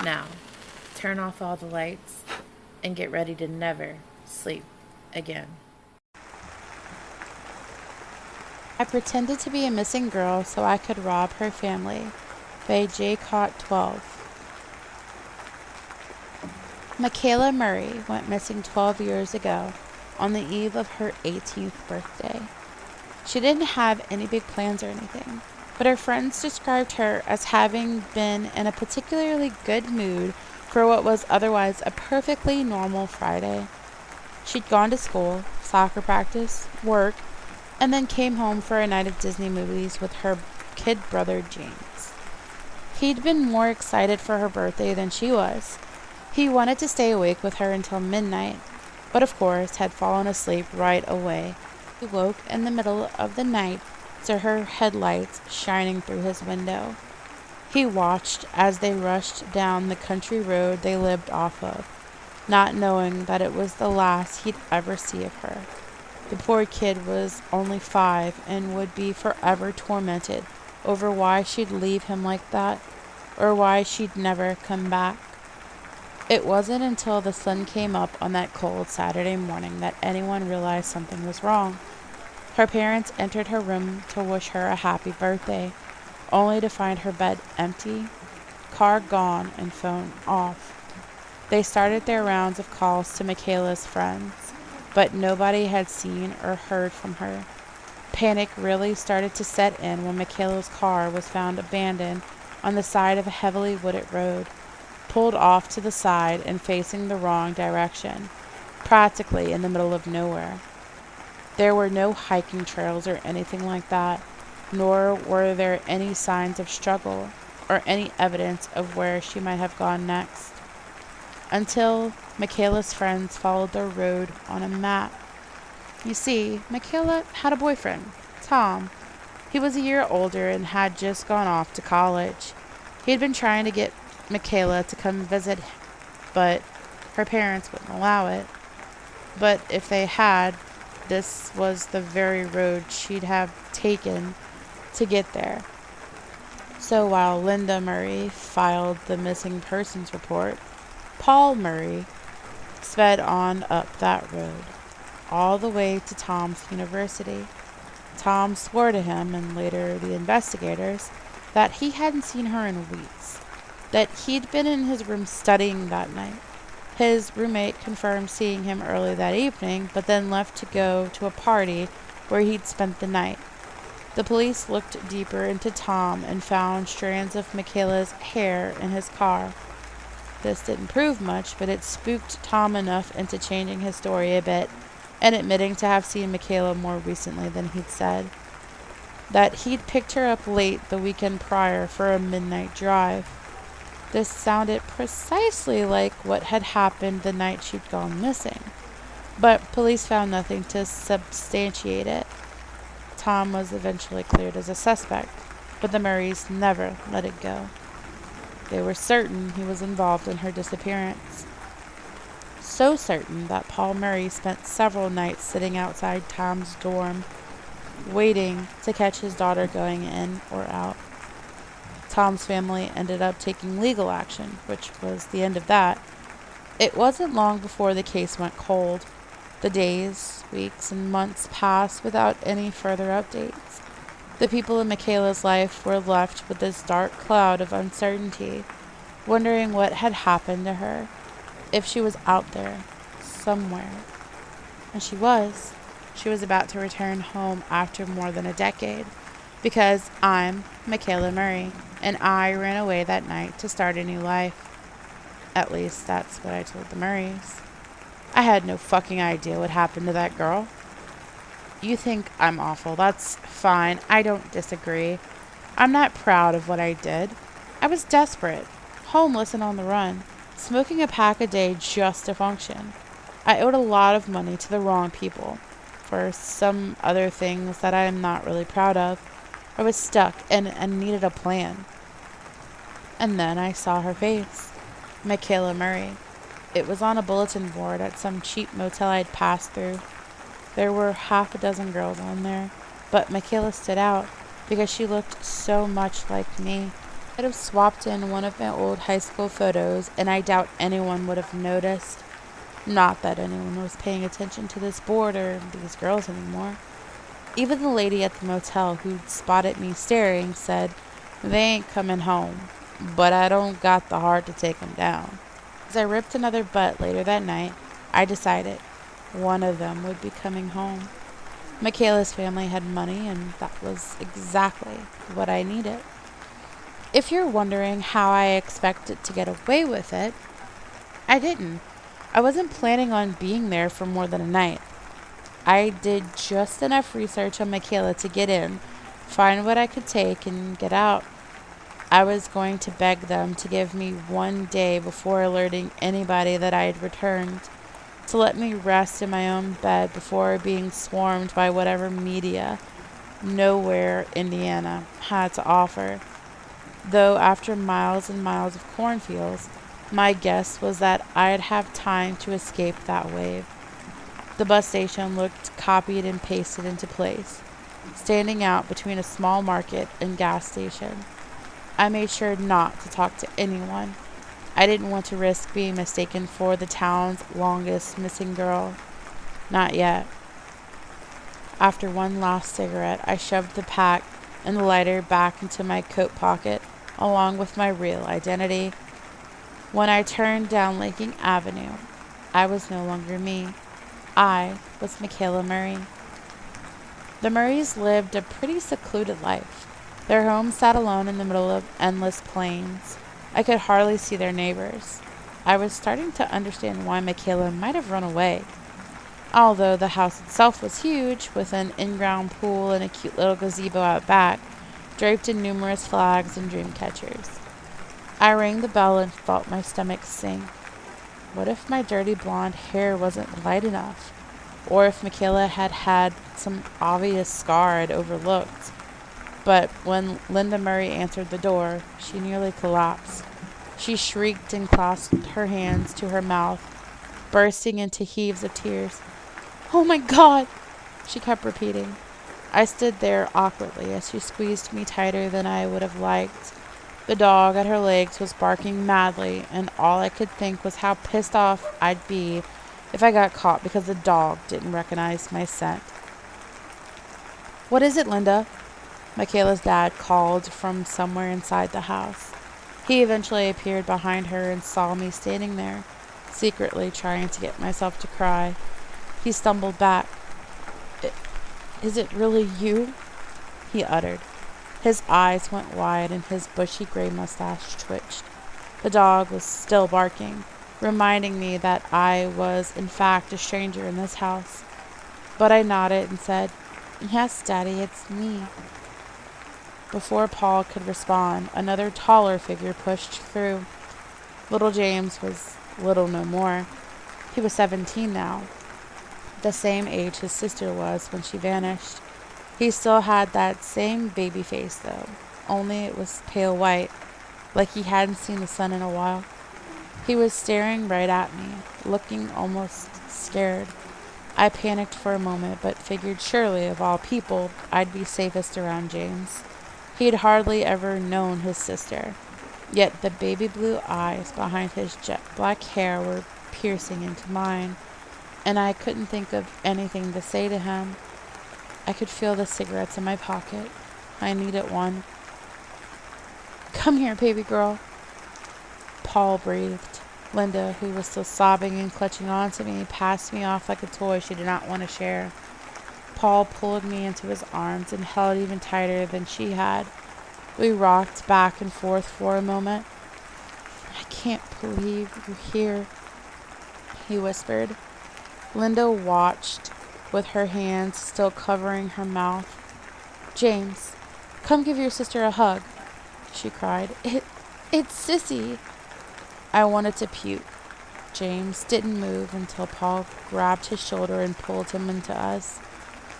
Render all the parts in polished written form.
Now, turn off all the lights and get ready to never sleep again. I pretended to be a missing girl so I could rob her family. By J. Cott 12. Michaela Murray went missing 12 years ago on the eve of her 18th birthday. She didn't have any big plans or anything, but her friends described her as having been in a particularly good mood for what was otherwise a perfectly normal Friday. She'd gone to school, soccer practice, work, and then came home for a night of Disney movies with her kid brother James. He'd been more excited for her birthday than she was. He wanted to stay awake with her until midnight, but of course had fallen asleep right away. He woke in the middle of the night to her headlights shining through his window. He watched as they rushed down the country road they lived off of, not knowing that it was the last he'd ever see of her. The poor kid was only 5 and would be forever tormented over why she'd leave him like that, or why she'd never come back. It wasn't until the sun came up on that cold Saturday morning that anyone realized something was wrong. Her parents entered her room to wish her a happy birthday, only to find her bed empty, car gone, and phone off. They started their rounds of calls to Michaela's friends, but nobody had seen or heard from her. Panic really started to set in when Michaela's car was found abandoned on the side of a heavily wooded road, pulled off to the side and facing the wrong direction, practically in the middle of nowhere. There were no hiking trails or anything like that, nor were there any signs of struggle or any evidence of where she might have gone next, until Michaela's friends followed the road on a map. You see, Michaela had a boyfriend, Tom. He was a year older and had just gone off to college. He had been trying to get Michaela to come visit him, but her parents wouldn't allow it. But if they had, this was the very road she'd have taken to get there. So while Linda Murray filed the missing persons report, Paul Murray sped on up that road, all the way to Tom's university. Tom swore to him, and later the investigators, that he hadn't seen her in weeks, that he'd been in his room studying that night. His roommate confirmed seeing him early that evening, but then left to go to a party where he'd spent the night. The police looked deeper into Tom and found strands of Michaela's hair in his car. This didn't prove much, but it spooked Tom enough into changing his story a bit and admitting to have seen Michaela more recently than he'd said. That he'd picked her up late the weekend prior for a midnight drive. This sounded precisely like what had happened the night she'd gone missing, but police found nothing to substantiate it. Tom was eventually cleared as a suspect, but the Murrays never let it go. They were certain he was involved in her disappearance. So certain that Paul Murray spent several nights sitting outside Tom's dorm, waiting to catch his daughter going in or out. Tom's family ended up taking legal action, which was the end of that. It wasn't long before the case went cold. The days, weeks, and months passed without any further updates. The people in Michaela's life were left with this dark cloud of uncertainty, wondering what had happened to her, if she was out there, somewhere. And she was. She was about to return home after more than a decade, because I'm Michaela Murray, and I ran away that night to start a new life. At least that's what I told the Murrays. I had no fucking idea what happened to that girl. You think I'm awful. That's fine. I don't disagree. I'm not proud of what I did. I was desperate, homeless and on the run, smoking a pack a day just to function. I owed a lot of money to the wrong people for some other things that I am not really proud of. I was stuck and needed a plan. And then I saw her face. Michaela Murray. It was on a bulletin board at some cheap motel I'd passed through. There were half a dozen girls on there, but Michaela stood out because she looked so much like me. I'd have swapped in one of my old high school photos, and I doubt anyone would have noticed. Not that anyone was paying attention to this board or these girls anymore. Even the lady at the motel who'd spotted me staring said, "They ain't coming home, but I don't got the heart to take 'em down." As I ripped another butt later that night, I decided one of them would be coming home. Michaela's family had money, and that was exactly what I needed. If you're wondering how I expected to get away with it, I didn't. I wasn't planning on being there for more than a night. I did just enough research on Michaela to get in, find what I could take, and get out. I was going to beg them to give me one day before alerting anybody that I had returned, to let me rest in my own bed before being swarmed by whatever media Nowhere, Indiana had to offer. Though after miles and miles of cornfields, my guess was that I'd have time to escape that wave. The bus station looked copied and pasted into place, standing out between a small market and gas station. I made sure not to talk to anyone. I didn't want to risk being mistaken for the town's longest missing girl. Not yet. After one last cigarette, I shoved the pack and the lighter back into my coat pocket, along with my real identity. When I turned down Laking Avenue, I was no longer me. I was Michaela Murray. The Murrays lived a pretty secluded life. Their home sat alone in the middle of endless plains. I could hardly see their neighbors. I was starting to understand why Michaela might have run away. Although the house itself was huge, with an in-ground pool and a cute little gazebo out back, draped in numerous flags and dream catchers. I rang the bell and felt my stomach sink. What if my dirty blonde hair wasn't light enough? Or if Michaela had had some obvious scar I'd overlooked? But when Linda Murray answered the door, she nearly collapsed. She shrieked and clasped her hands to her mouth, bursting into heaves of tears. "Oh my God!" she kept repeating. I stood there awkwardly as she squeezed me tighter than I would have liked. The dog at her legs was barking madly, and all I could think was how pissed off I'd be if I got caught because the dog didn't recognize my scent. "What is it, Linda?" Michaela's dad called from somewhere inside the house. He eventually appeared behind her and saw me standing there, secretly trying to get myself to cry. He stumbled back. "Is it really you?" he uttered. His eyes went wide and his bushy gray mustache twitched. The dog was still barking, reminding me that I was in fact a stranger in this house. But I nodded and said, "Yes, Daddy, it's me." Before Paul could respond, another taller figure pushed through. Little James was little no more. He was 17 now, the same age his sister was when she vanished. He still had that same baby face, though, only it was pale white, like he hadn't seen the sun in a while. He was staring right at me, looking almost scared. I panicked for a moment, but figured surely, of all people, I'd be safest around James. He'd hardly ever known his sister, yet the baby blue eyes behind his jet black hair were piercing into mine, and I couldn't think of anything to say to him. I could feel the cigarettes in my pocket. I needed one. "Come here, baby girl," Paul breathed. Linda, who was still sobbing and clutching onto me, passed me off like a toy she did not want to share. Paul pulled me into his arms and held even tighter than she had. We rocked back and forth for a moment. "I can't believe you're here," he whispered. Linda watched, with her hands still covering her mouth. "James, come give your sister a hug," she cried. It's Sissy." I wanted to puke. James didn't move until Paul grabbed his shoulder and pulled him into us.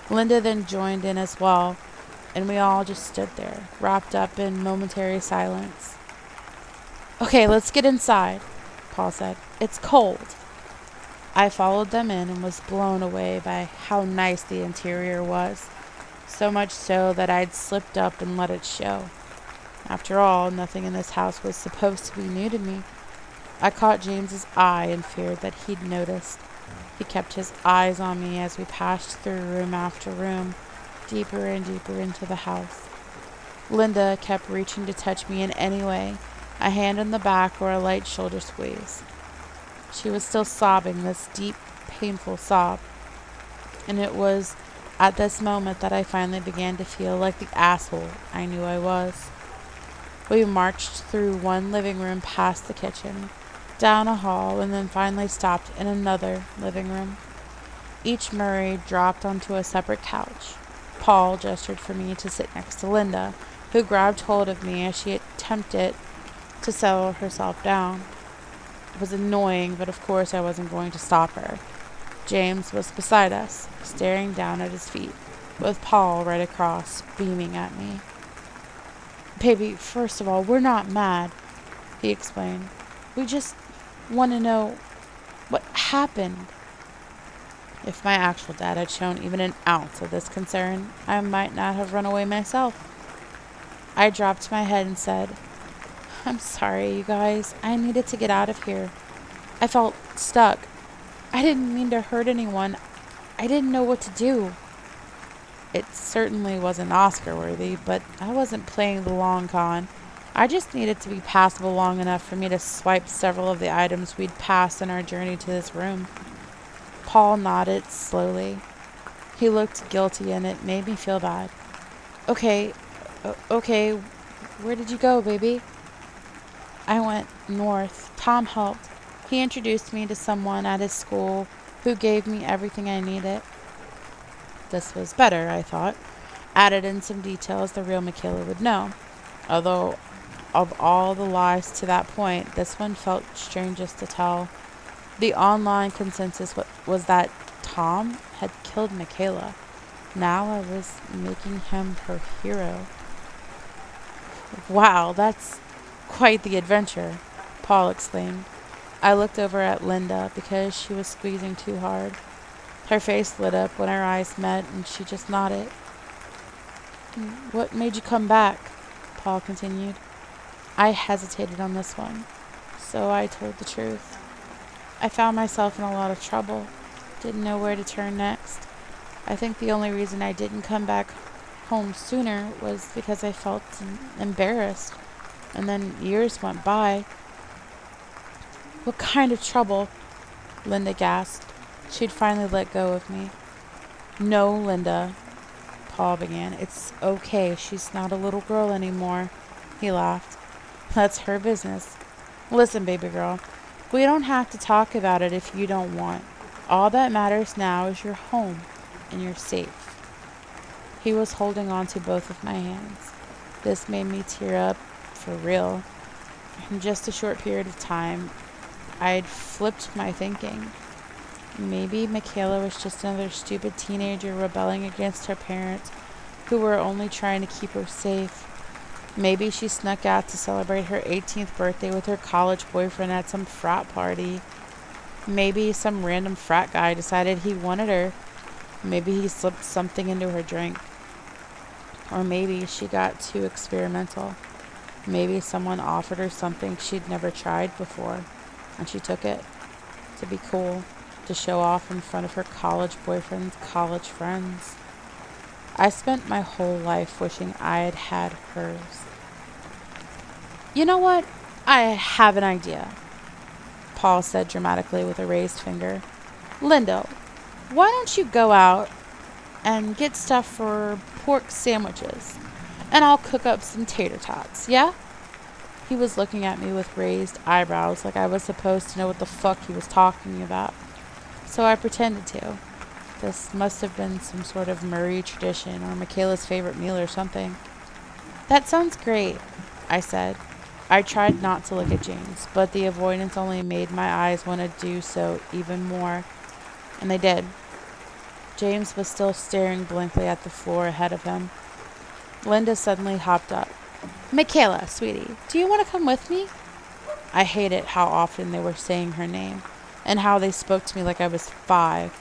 Linda then joined in as well, and we all just stood there, wrapped up in momentary silence. "Okay, let's get inside," Paul said. "It's cold." I followed them in and was blown away by how nice the interior was, so much so that I'd slipped up and let it show. After all, nothing in this house was supposed to be new to me. I caught James's eye and feared that he'd noticed. He kept his eyes on me as we passed through room after room, deeper and deeper into the house. Linda kept reaching to touch me in any way, a hand in the back or a light shoulder squeeze. She was still sobbing, this deep, painful sob. And it was at this moment that I finally began to feel like the asshole I knew I was. We marched through one living room past the kitchen, down a hall, and then finally stopped in another living room. Each Murray dropped onto a separate couch. Paul gestured for me to sit next to Linda, who grabbed hold of me as she attempted to settle herself down. It was annoying, but of course I wasn't going to stop her. James was beside us, staring down at his feet, with Paul right across, beaming at me. "Baby, first of all, we're not mad," he explained. "We just want to know what happened." If my actual dad had shown even an ounce of this concern, I might not have run away myself. I dropped my head and said, "I'm sorry, you guys. I needed to get out of here. I felt stuck. I didn't mean to hurt anyone. I didn't know what to do." It certainly wasn't Oscar-worthy, but I wasn't playing the long con. I just needed to be passable long enough for me to swipe several of the items we'd passed on our journey to this room. Paul nodded slowly. He looked guilty, and it made me feel bad. Okay, where did you go, baby?" "I went north. Tom helped. He introduced me to someone at his school who gave me everything I needed." This was better, I thought. Added in some details the real Michaela would know. Although, of all the lies to that point, this one felt strangest to tell. The online consensus was that Tom had killed Michaela. Now I was making him her hero. "Wow, that's quite the adventure," Paul exclaimed. I looked over at Linda because she was squeezing too hard. Her face lit up when our eyes met, and she just nodded. "What made you come back?" Paul continued. I hesitated on this one, so I told the truth. I found myself in a lot of trouble. Didn't know where to turn next. I think the only reason I didn't come back home sooner was because I felt embarrassed. And then years went by. "What kind of trouble?" Linda gasped. She'd finally let go of me. "No, Linda," Paul began. "It's okay. She's not a little girl anymore." He laughed. "That's her business. Listen, baby girl, we don't have to talk about it if you don't want. All that matters now is you're home and you're safe." He was holding on to both of my hands. This made me tear up for real. In just a short period of time, I'd flipped my thinking. Maybe Michaela was just another stupid teenager rebelling against her parents, who were only trying to keep her safe. Maybe she snuck out to celebrate her 18th birthday with her college boyfriend at some frat party. Maybe some random frat guy decided he wanted her. Maybe he slipped something into her drink. Or maybe she got too experimental. Maybe someone offered her something she'd never tried before, and she took it. To be cool. To show off in front of her college boyfriend's college friends. I spent my whole life wishing I had had hers. "You know what? I have an idea," Paul said dramatically with a raised finger. "Linda, why don't you go out and get stuff for pork sandwiches, and I'll cook up some tater tots, yeah?" He was looking at me with raised eyebrows like I was supposed to know what the fuck he was talking about. So I pretended to. This must have been some sort of Murray tradition or Michaela's favorite meal or something. "That sounds great," I said. I tried not to look at James, but the avoidance only made my eyes want to do so even more. And they did. James was still staring blankly at the floor ahead of him. Linda suddenly hopped up. "Michaela, sweetie, do you want to come with me?" I hated how often they were saying her name, and how they spoke to me like I was 5.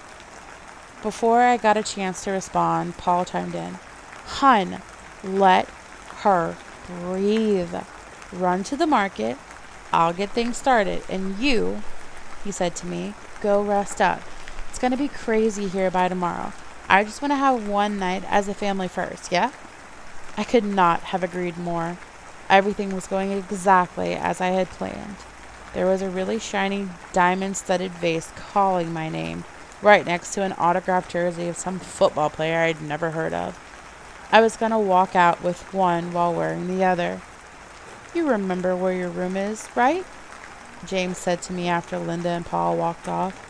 Before I got a chance to respond, Paul chimed in. "Hun, let her breathe. Run to the market. I'll get things started. And you, he said to me, go rest up. It's going to be crazy here by tomorrow. I just want to have one night as a family first, yeah? I could not have agreed more. Everything was going exactly as I had planned. There was a really shiny diamond-studded vase calling my name, right next to an autographed jersey of some football player I'd never heard of. I was going to walk out with one while wearing the other. You remember where your room is, right? James said to me after Linda and Paul walked off.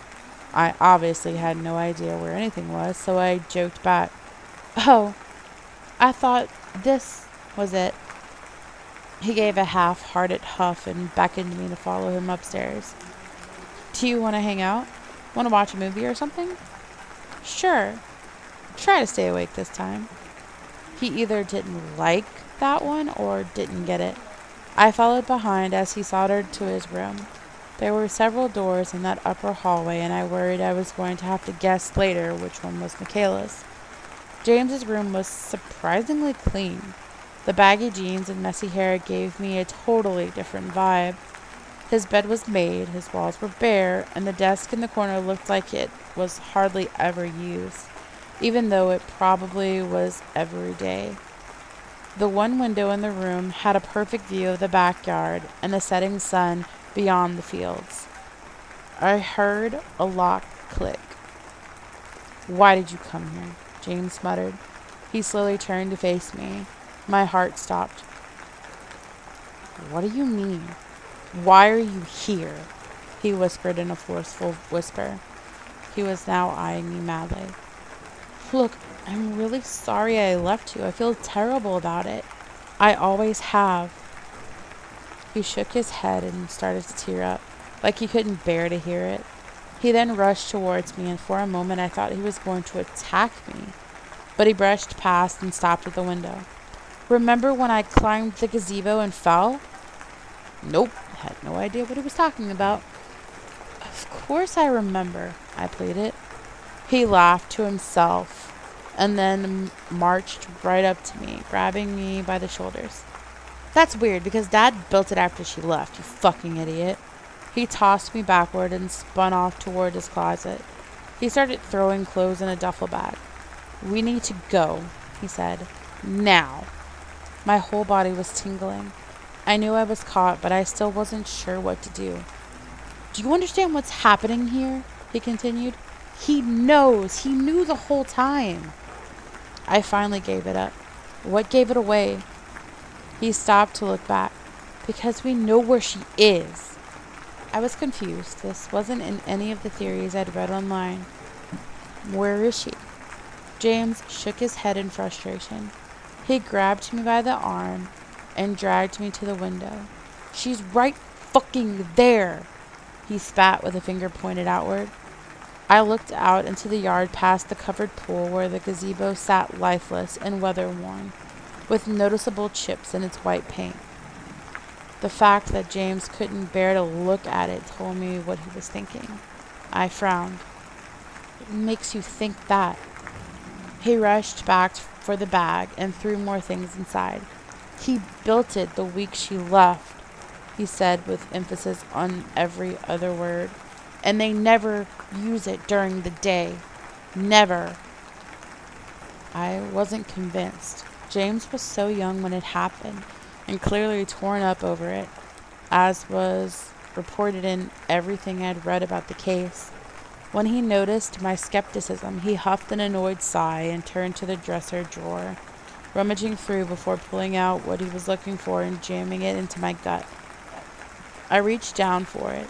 I obviously had no idea where anything was, so I joked back. Oh, I thought this was it. He gave a half-hearted huff and beckoned me to follow him upstairs. Do you want to hang out? Want to watch a movie or something? Sure. Try to stay awake this time. He either didn't like that one or didn't get it. I followed behind as he sauntered to his room. There were several doors in that upper hallway, and I worried I was going to have to guess later which one was Michaela's. James's room was surprisingly clean. The baggy jeans and messy hair gave me a totally different vibe. His bed was made, his walls were bare, and the desk in the corner looked like it was hardly ever used, even though it probably was every day. The one window in the room had a perfect view of the backyard and the setting sun beyond the fields. I heard a lock click. Why did you come here? James muttered. He slowly turned to face me. My heart stopped. What do you mean? Why are you here? He whispered in a forceful whisper. He was now eyeing me madly. Look, I'm really sorry I left you. I feel terrible about it. I always have. He shook his head and started to tear up, like he couldn't bear to hear it. He then rushed towards me, and for a moment I thought he was going to attack me. But he brushed past and stopped at the window. Remember when I climbed the gazebo and fell? Nope, had no idea what he was talking about. Of course I remember, I pleaded. He laughed to himself and then marched right up to me, grabbing me by the shoulders. That's weird because Dad built it after she left, you fucking idiot. He tossed me backward and spun off toward his closet. He started throwing clothes in a duffel bag. We need to go, he said. Now. My whole body was tingling. I knew I was caught, but I still wasn't sure what to do. Do you understand what's happening here? He continued. He knows. He knew the whole time. I finally gave it up. What gave it away? He stopped to look back. Because we know where she is. I was confused. This wasn't in any of the theories I'd read online. Where is she? James shook his head in frustration. He grabbed me by the arm and dragged me to the window. She's right fucking there. He spat with a finger pointed outward. I looked out into the yard past the covered pool where the gazebo sat lifeless and weather-worn, with noticeable chips in its white paint. The fact that James couldn't bear to look at it told me what he was thinking. I frowned. What makes you think that? He rushed back for the bag and threw more things inside. He built it the week she left, he said with emphasis on every other word. And they never use it during the day. Never. I wasn't convinced. James was so young when it happened, and clearly torn up over it, as was reported in everything I'd read about the case. When he noticed my skepticism, he huffed an annoyed sigh and turned to the dresser drawer, rummaging through before pulling out what he was looking for and jamming it into my gut. I reached down for it.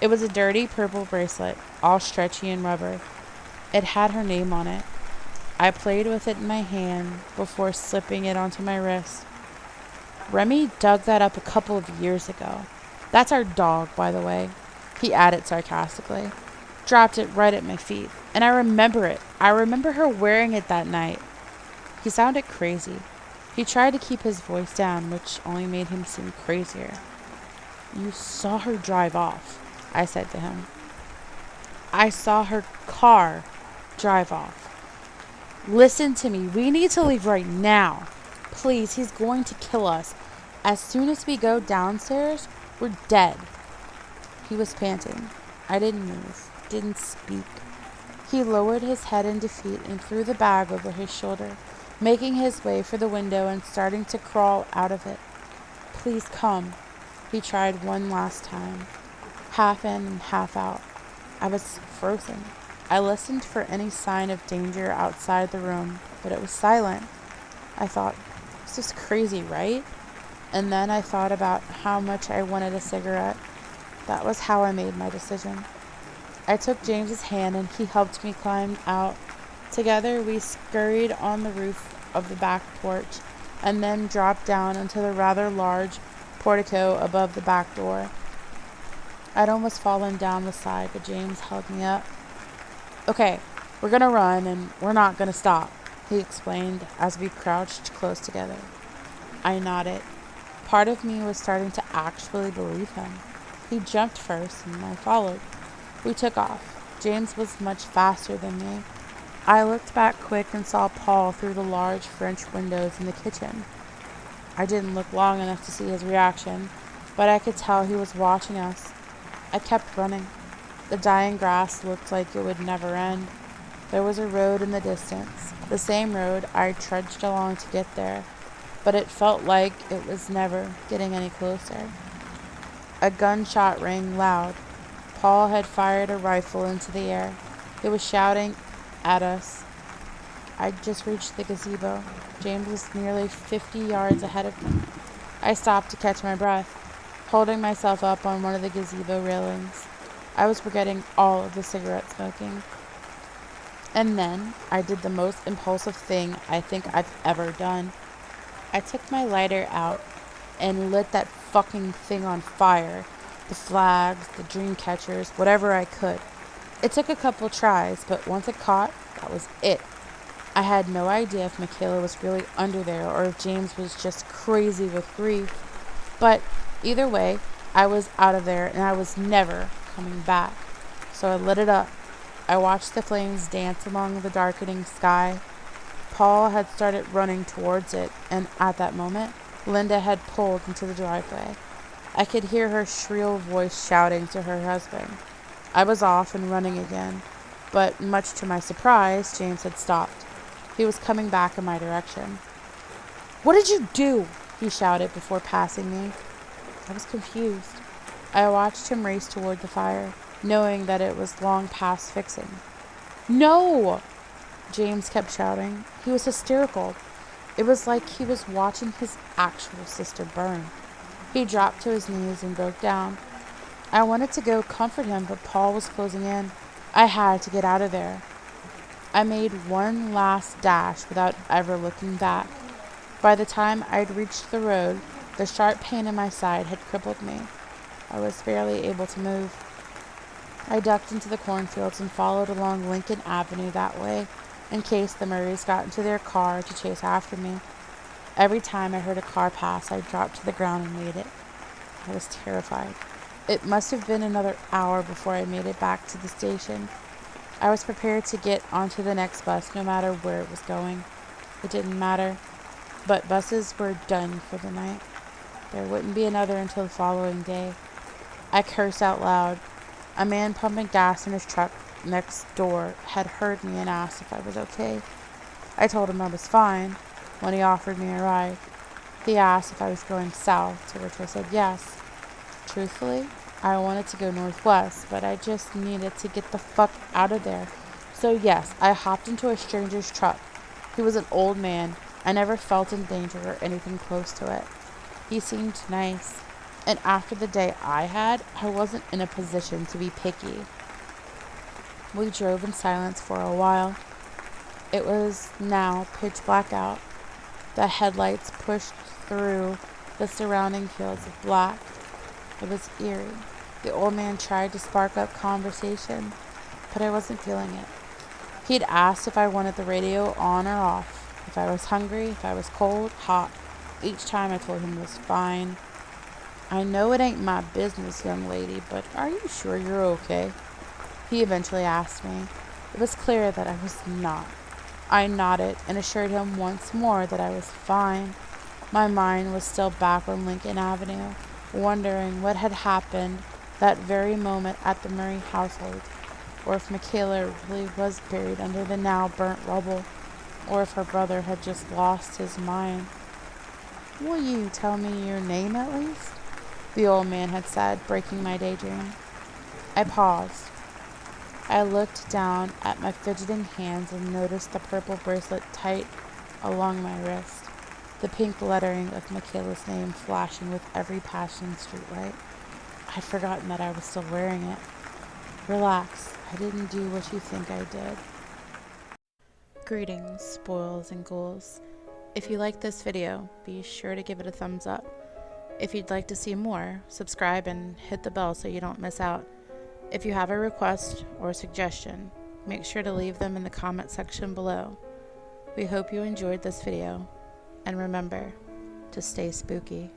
It was a dirty purple bracelet, all stretchy and rubber. It had her name on it. I played with it in my hand before slipping it onto my wrist. Remy dug that up a couple of years ago. That's our dog, by the way, he added sarcastically. Dropped it right at my feet. And I remember it. I remember her wearing it that night. He sounded crazy. He tried to keep his voice down, which only made him seem crazier. You saw her drive off, I said to him. I saw her car drive off. Listen to me. We need to leave right now. Please, he's going to kill us. As soon as we go downstairs, we're dead. He was panting. I didn't move, didn't speak. He lowered his head in defeat and threw the bag over his shoulder, making his way for the window and starting to crawl out of it. Please come. He tried one last time, half in and half out. I was frozen. I listened for any sign of danger outside the room, but it was silent. I thought, this is crazy, right? And then I thought about how much I wanted a cigarette. That was how I made my decision. I took James's hand and he helped me climb out. Together we scurried on the roof of the back porch and then dropped down into the rather large portico above the back door. I'd almost fallen down the side, but James held me up. Okay, we're gonna run and we're not gonna stop, he explained as we crouched close together. I nodded. Part of me was starting to actually believe him. He jumped first and I followed. We took off. James was much faster than me. I looked back quick and saw Paul through the large French windows in the kitchen. I didn't look long enough to see his reaction, but I could tell he was watching us. I kept running. The dying grass looked like it would never end. There was a road in the distance, the same road I trudged along to get there, but it felt like it was never getting any closer. A gunshot rang loud. Paul had fired a rifle into the air. He was shouting at us. I'd just reached the gazebo. James was nearly 50 yards ahead of me. I stopped to catch my breath, holding myself up on one of the gazebo railings. I was forgetting all of the cigarette smoking. And then I did the most impulsive thing I think I've ever done. I took my lighter out and lit that fucking thing on fire. The flags, the dream catchers, whatever I could. It took a couple tries, but once it caught, that was it. I had no idea if Michaela was really under there or if James was just crazy with grief. But either way, I was out of there and I was never coming back. So I lit it up. I watched the flames dance along the darkening sky. Paul had started running towards it, and at that moment, Linda had pulled into the driveway. I could hear her shrill voice shouting to her husband. I was off and running again, but much to my surprise, James had stopped. He was coming back in my direction. "What did you do?" he shouted before passing me. I was confused. I watched him race toward the fire, knowing that it was long past fixing. "No!" James kept shouting. He was hysterical. It was like he was watching his actual sister burn. He dropped to his knees and broke down. I wanted to go comfort him, but Paul was closing in. I had to get out of there. I made one last dash without ever looking back. By the time I'd reached the road, the sharp pain in my side had crippled me. I was barely able to move. I ducked into the cornfields and followed along Lincoln Avenue that way, in case the Murrays got into their car to chase after me. Every time I heard a car pass, I dropped to the ground and waited. I was terrified. It must have been another hour before I made it back to the station. I was prepared to get onto the next bus no matter where it was going. It didn't matter. But buses were done for the night. There wouldn't be another until the following day. I cursed out loud. A man pumping gas in his truck next door had heard me and asked if I was okay. I told him I was fine when he offered me a ride. He asked if I was going south, to which I said yes. Truthfully, I wanted to go northwest, but I just needed to get the fuck out of there. So yes, I hopped into a stranger's truck. He was an old man. I never felt in danger or anything close to it. He seemed nice. And after the day I had, I wasn't in a position to be picky. We drove in silence for a while. It was now pitch black out. The headlights pushed through the surrounding fields of black. It was eerie. The old man tried to spark up conversation, but I wasn't feeling it. He'd asked if I wanted the radio on or off, if I was hungry, if I was cold, hot. Each time I told him it was fine. "I know it ain't my business, young lady, but are you sure you're okay?" He eventually asked me. It was clear that I was not. I nodded and assured him once more that I was fine. My mind was still back on Lincoln Avenue, wondering what had happened that very moment at the Murray household, or if Michaela really was buried under the now burnt rubble, or if her brother had just lost his mind. "Will you tell me your name at least?" the old man had said, breaking my daydream. I paused. I looked down at my fidgeting hands and noticed the purple bracelet tight along my wrist, the pink lettering of Michaela's name flashing with every passing streetlight. I'd forgotten that I was still wearing it. "Relax, I didn't do what you think I did." Greetings, spoils and ghouls. If you liked this video, be sure to give it a thumbs up. If you'd like to see more, subscribe and hit the bell so you don't miss out. If you have a request or suggestion, make sure to leave them in the comment section below. We hope you enjoyed this video, and remember to stay spooky.